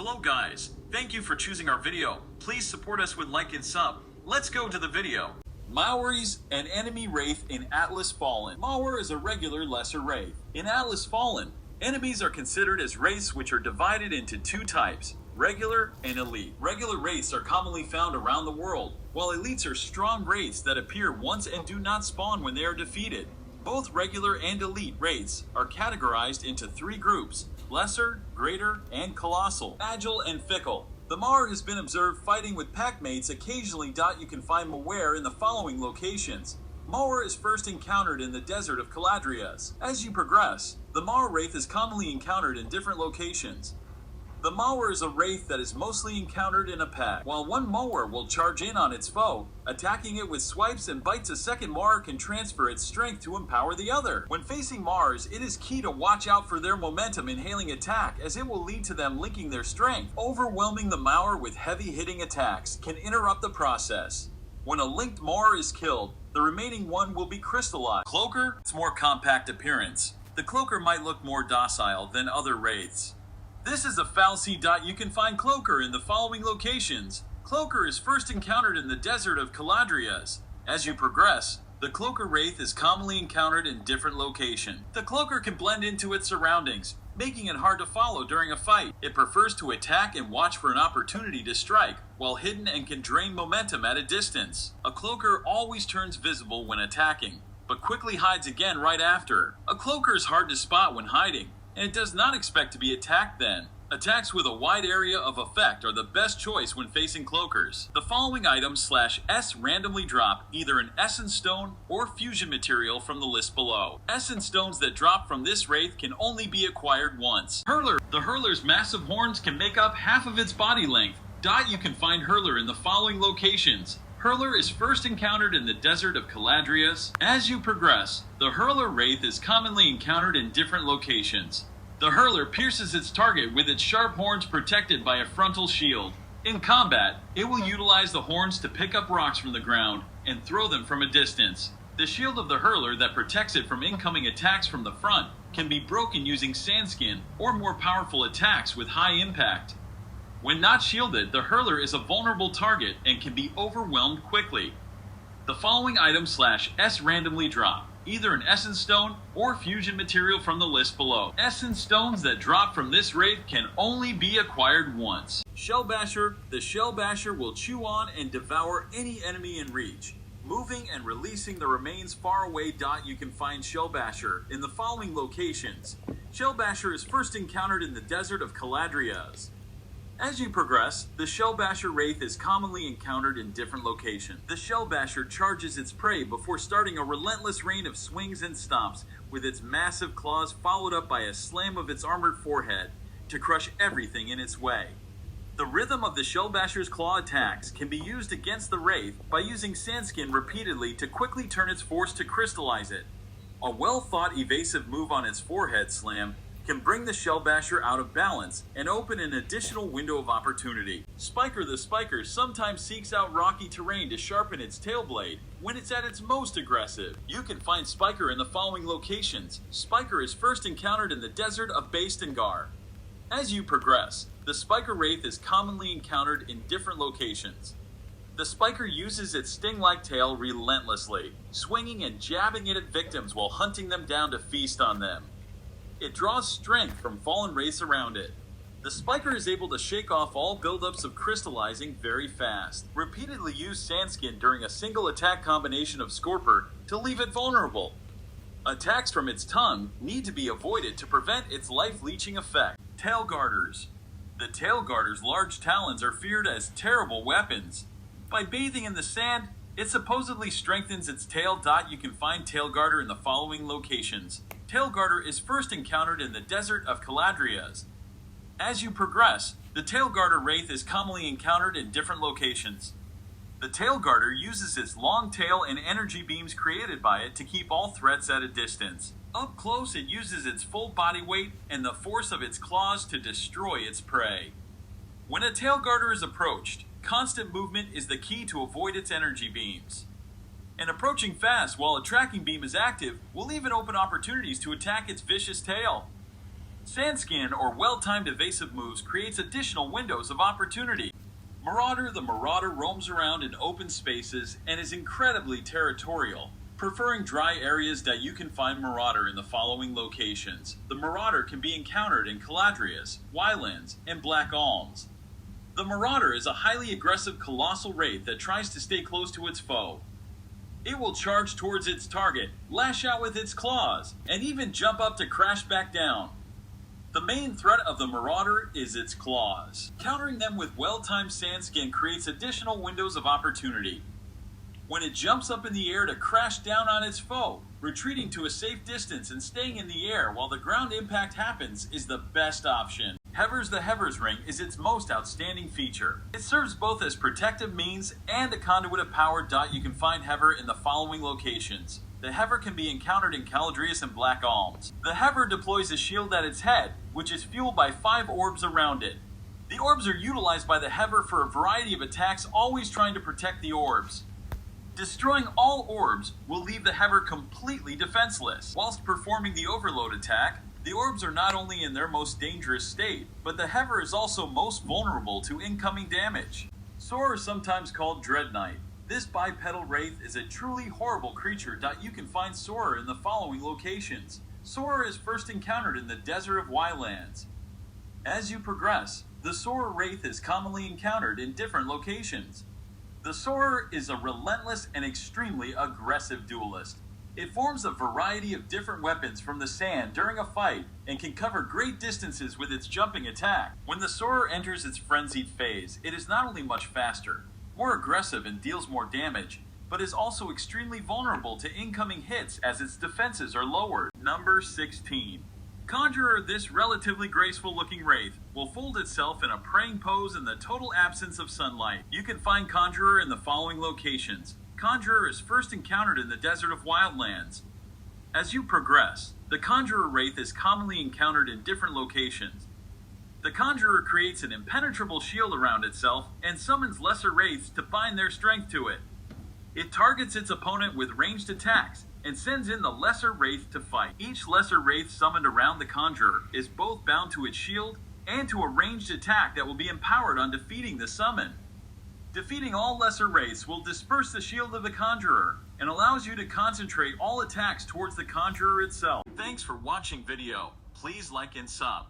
Hello guys, thank you for choosing our video. Please support us with like and sub. Let's go to the video. Maoris, an enemy wraith in Atlas Fallen. Mawr is a regular lesser wraith. In Atlas Fallen, enemies are considered as wraiths which are divided into two types, regular and elite. Regular wraiths are commonly found around the world, while elites are strong wraiths that appear once and do not spawn when they are defeated. Both regular and elite wraiths are categorized into three groups: lesser, greater, and colossal, agile, and fickle. The Mawr has been observed fighting with packmates occasionally. You can find Mawr in the following locations. Mawr is first encountered in the desert of Caladrias. As you progress, the Mawr wraith is commonly encountered in different locations. The Mawr is a wraith that is mostly encountered in a pack. While one Mawr will charge in on its foe, attacking it with swipes and bites, a second Mawr can transfer its strength to empower the other. When facing Mawrs, it is key to watch out for their momentum inhaling attack, as it will lead to them linking their strength. Overwhelming the Mawr with heavy hitting attacks can interrupt the process. When a linked Mawr is killed, the remaining one will be crystallized. Cloaker, its more compact appearance. The Cloaker might look more docile than other wraiths. This is a fallacy. You can find Cloaker in the following locations. Cloaker is first encountered in the desert of Caladrias. As you progress, the Cloaker wraith is commonly encountered in different locations. The Cloaker can blend into its surroundings, making it hard to follow during a fight. It prefers to attack and watch for an opportunity to strike, while hidden, and can drain momentum at a distance. A Cloaker always turns visible when attacking, but quickly hides again right after. A Cloaker is hard to spot when hiding, and it does not expect to be attacked then. Attacks with a wide area of effect are the best choice when facing Cloakers. The following items /S randomly drop either an Essence Stone or Fusion material from the list below. Essence Stones that drop from this wraith can only be acquired once. Hurler. The Hurler's massive horns can make up half of its body length. You can find Hurler in the following locations. Hurler is first encountered in the desert of Caladrias. As you progress, the Hurler wraith is commonly encountered in different locations. The Hurler pierces its target with its sharp horns protected by a frontal shield. In combat, it will utilize the horns to pick up rocks from the ground and throw them from a distance. The shield of the Hurler that protects it from incoming attacks from the front can be broken using Sandskin or more powerful attacks with high impact. When not shielded, the Hurler is a vulnerable target and can be overwhelmed quickly. The following items /S randomly drop either an Essence Stone or Fusion material from the list below. Essence Stones that drop from this wraith can only be acquired once. Shellbasher. The Shellbasher will chew on and devour any enemy in reach, moving and releasing the remains far away. You can find Shellbasher in the following locations. Shellbasher is first encountered in the desert of Caladrias. As you progress, the Shellbasher wraith is commonly encountered in different locations. The Shellbasher charges its prey before starting a relentless rain of swings and stomps, with its massive claws followed up by a slam of its armored forehead to crush everything in its way. The rhythm of the Shellbasher's claw attacks can be used against the wraith by using Sandskin repeatedly to quickly turn its force to crystallize it. A well-thought evasive move on its forehead slam can bring the Shellbasher out of balance and open an additional window of opportunity. Spiker. The Spiker sometimes seeks out rocky terrain to sharpen its tail blade when it's at its most aggressive. You can find Spiker in the following locations. Spiker is first encountered in the desert of Bastengar. As you progress, the Spiker wraith is commonly encountered in different locations. The Spiker uses its sting-like tail relentlessly, swinging and jabbing it at victims while hunting them down to feast on them. It draws strength from fallen wraiths around it. The Spiker is able to shake off all buildups of crystallizing very fast. Repeatedly use Sandskin during a single attack combination of Scorper to leave it vulnerable. Attacks from its tongue need to be avoided to prevent its life-leeching effect. Tail Garters. The Tail Garter's large talons are feared as terrible weapons. By bathing in the sand, it supposedly strengthens its tail. You can find Tail Garter in the following locations. Tail Garter is first encountered in the desert of Caladrias. As you progress, the Tail Garter wraith is commonly encountered in different locations. The Tail Garter uses its long tail and energy beams created by it to keep all threats at a distance. Up close, it uses its full body weight and the force of its claws to destroy its prey. When a Tail Garter is approached, constant movement is the key to avoid its energy beams. And approaching fast while a tracking beam is active will even open opportunities to attack its vicious tail. Sandskin or well-timed evasive moves creates additional windows of opportunity. Marauder. The Marauder roams around in open spaces and is incredibly territorial. Preferring dry areas, that you can find Marauder in the following locations. The Marauder can be encountered in Caladrius, Wylands, and Black Alms. The Marauder is a highly aggressive colossal wraith that tries to stay close to its foe. It will charge towards its target, lash out with its claws, and even jump up to crash back down. The main threat of the Marauder is its claws. Countering them with well-timed Sandskin creates additional windows of opportunity. When it jumps up in the air to crash down on its foe, retreating to a safe distance and staying in the air while the ground impact happens is the best option. Heaver's. The Heaver's Ring is its most outstanding feature. It serves both as protective means and a conduit of power. You can find Heaver in the following locations. The Heaver can be encountered in Caladrius and Black Alms. The Heaver deploys a shield at its head, which is fueled by 5 orbs around it. The orbs are utilized by the Heaver for a variety of attacks, always trying to protect the orbs. Destroying all orbs will leave the Heaver completely defenseless. Whilst performing the overload attack, the orbs are not only in their most dangerous state, but the Heaver is also most vulnerable to incoming damage. Sora, sometimes called Dread Knight. This bipedal wraith is a truly horrible creature. You can find Sora in the following locations. Sora is first encountered in the Desert of Wylands. As you progress, the Sora wraith is commonly encountered in different locations. The Sora is a relentless and extremely aggressive duelist. It forms a variety of different weapons from the sand during a fight and can cover great distances with its jumping attack. When the Sora enters its frenzied phase, it is not only much faster, more aggressive, and deals more damage, but is also extremely vulnerable to incoming hits as its defenses are lowered. Number 16. Conjurer. This relatively graceful looking wraith will fold itself in a praying pose in the total absence of sunlight. You can find Conjurer in the following locations. Conjurer is first encountered in the Desert of Wylands. As you progress, the Conjurer wraith is commonly encountered in different locations. The Conjurer creates an impenetrable shield around itself and summons lesser wraiths to bind their strength to it. It targets its opponent with ranged attacks and sends in the lesser wraith to fight. Each lesser wraith summoned around the Conjurer is both bound to its shield and to a ranged attack that will be empowered on defeating the summon. Defeating all lesser wraiths will disperse the shield of the Conjurer and allows you to concentrate all attacks towards the Conjurer itself. Thanks for watching video. Please like and sub.